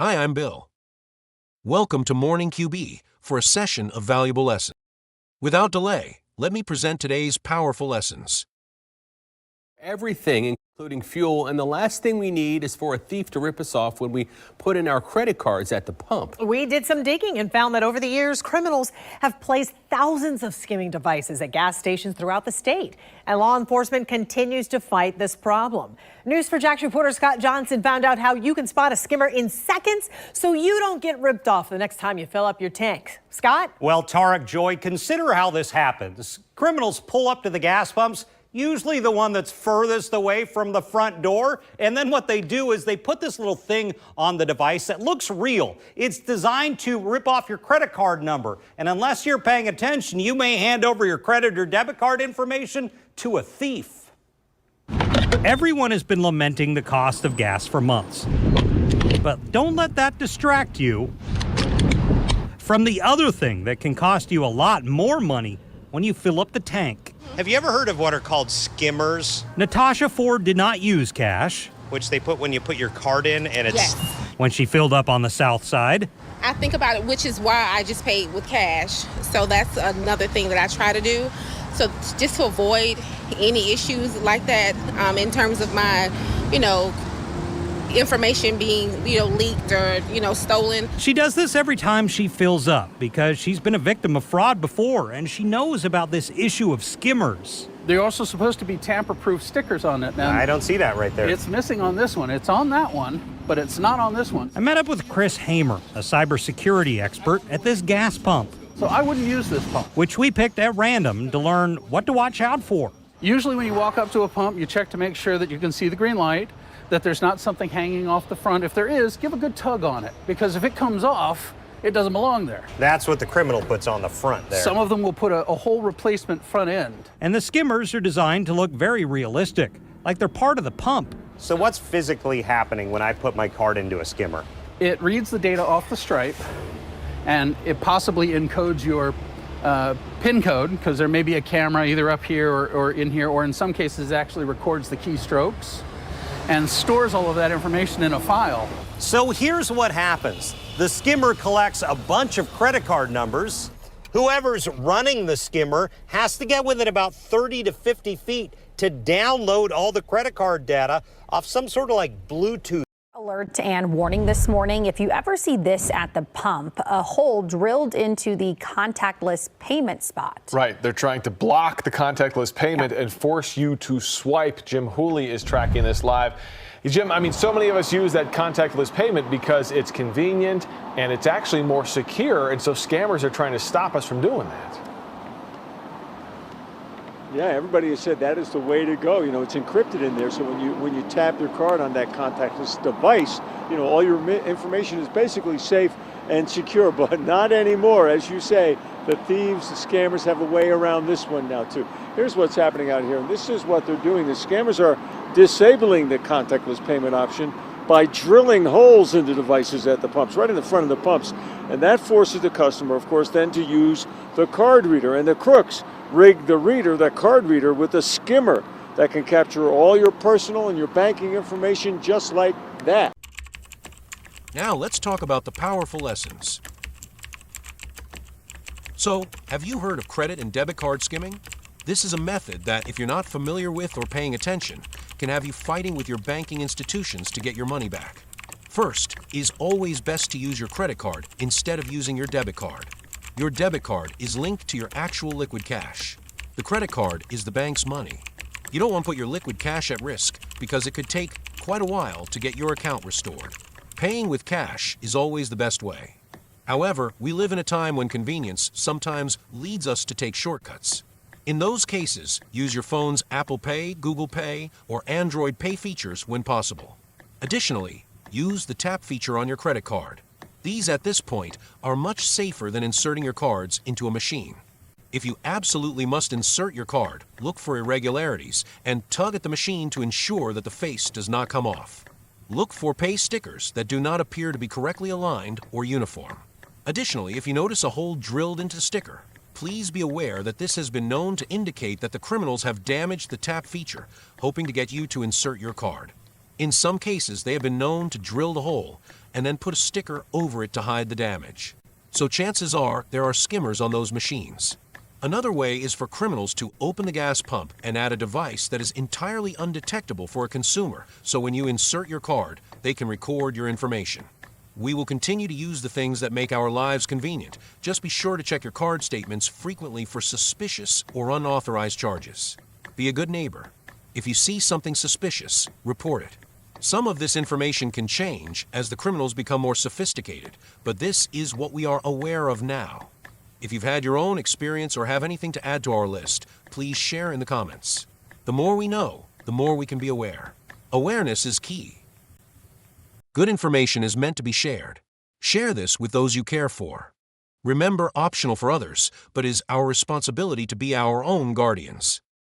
Hi, I'm Bill. Welcome to Morning QB for a session of valuable lessons. Without delay, let me present today's powerful lessons. Everything, including fuel, and the last thing we need is for a thief to rip us off when we put in our credit cards at the pump. We did some digging and found that over the years, criminals have placed thousands of skimming devices at gas stations throughout the state, and law enforcement continues to fight this problem. News4Jax reporter Scott Johnson found out how you can spot a skimmer in seconds so you don't get ripped off the next time you fill up your tank. Scott? Well, Tarek, Joy, consider how this happens. Criminals pull up to the gas pumps, usually the one that's furthest away from the front door. And then what they do is they put this little thing on the device that looks real. It's designed to rip off your credit card number. And unless you're paying attention, you may hand over your credit or debit card information to a thief. Everyone has been lamenting the cost of gas for months. But don't let that distract you from the other thing that can cost you a lot more money when you fill up the tank. Have you ever heard of what are called skimmers? Natasha Ford did not use cash. Which they put when you put your card in and it's... Yes. When she filled up on the south side. I think about it, which is why I just paid with cash. So that's another thing that I try to do. So just to avoid any issues like that in terms of my, information being, leaked or, stolen. She does this every time she fills up because she's been a victim of fraud before and she knows about this issue of skimmers. They're also supposed to be tamper-proof stickers on it. Now, I don't see that right there. It's missing on this one. It's on that one, but it's not on this one. I met up with Chris Hamer, a cybersecurity expert at this gas pump. So I wouldn't use this pump. Which we picked at random to learn what to watch out for. Usually when you walk up to a pump, you check to make sure that you can see the green light, that there's not something hanging off the front. If there is, give a good tug on it, because if it comes off, it doesn't belong there. That's what the criminal puts on the front there. Some of them will put a whole replacement front end. And the skimmers are designed to look very realistic, like they're part of the pump. So what's physically happening when I put my card into a skimmer? It reads the data off the stripe, and it possibly encodes your PIN code, because there may be a camera either up here or in here, or in some cases it actually records the keystrokes and stores all of that information in a file. So here's what happens. The skimmer collects a bunch of credit card numbers. Whoever's running the skimmer has to get within about 30 to 50 feet to download all the credit card data off some sort of like Bluetooth. Alert and warning this morning. If you ever see this at the pump, a hole drilled into the contactless payment spot. Right. They're trying to block the contactless payment and force you to swipe. Jim Hooley is tracking this live. Jim, so many of us use that contactless payment because it's convenient and it's actually more secure. And so scammers are trying to stop us from doing that. Yeah, everybody has said that is the way to go. It's encrypted in there, so when you tap your card on that contactless device, all your information is basically safe and secure. But not anymore, as you say. The thieves, the scammers have a way around this one now too. Here's what's happening out here, and this is what they're doing. The scammers are disabling the contactless payment option by drilling holes into devices at the pumps, right in the front of the pumps, and that forces the customer, of course, then to use the card reader. And the crooks rig the card reader with a skimmer that can capture all your personal and your banking information just like that. Now let's talk about the powerful lessons. So, have you heard of credit and debit card skimming? This is a method that, if you're not familiar with or paying attention, can have you fighting with your banking institutions to get your money back. First, is always best to use your credit card instead of using your debit card. Your debit card is linked to your actual liquid cash. The credit card is the bank's money. You don't want to put your liquid cash at risk because it could take quite a while to get your account restored. Paying with cash is always the best way. However, we live in a time when convenience sometimes leads us to take shortcuts. In those cases, use your phone's Apple Pay, Google Pay, or Android Pay features when possible. Additionally, use the tap feature on your credit card. These, at this point, are much safer than inserting your cards into a machine. If you absolutely must insert your card, look for irregularities and tug at the machine to ensure that the face does not come off. Look for pay stickers that do not appear to be correctly aligned or uniform. Additionally, if you notice a hole drilled into the sticker, please be aware that this has been known to indicate that the criminals have damaged the tap feature, hoping to get you to insert your card. In some cases, they have been known to drill the hole, and then put a sticker over it to hide the damage. So chances are there are skimmers on those machines. Another way is for criminals to open the gas pump and add a device that is entirely undetectable for a consumer, so when you insert your card, they can record your information. We will continue to use the things that make our lives convenient. Just be sure to check your card statements frequently for suspicious or unauthorized charges. Be a good neighbor. If you see something suspicious, report it. Some of this information can change as the criminals become more sophisticated, but this is what we are aware of now. If you've had your own experience or have anything to add to our list, please share in the comments. The more we know, the more we can be aware. Awareness is key. Good information is meant to be shared. Share this with those you care for. Remember, optional for others, but is our responsibility to be our own guardians.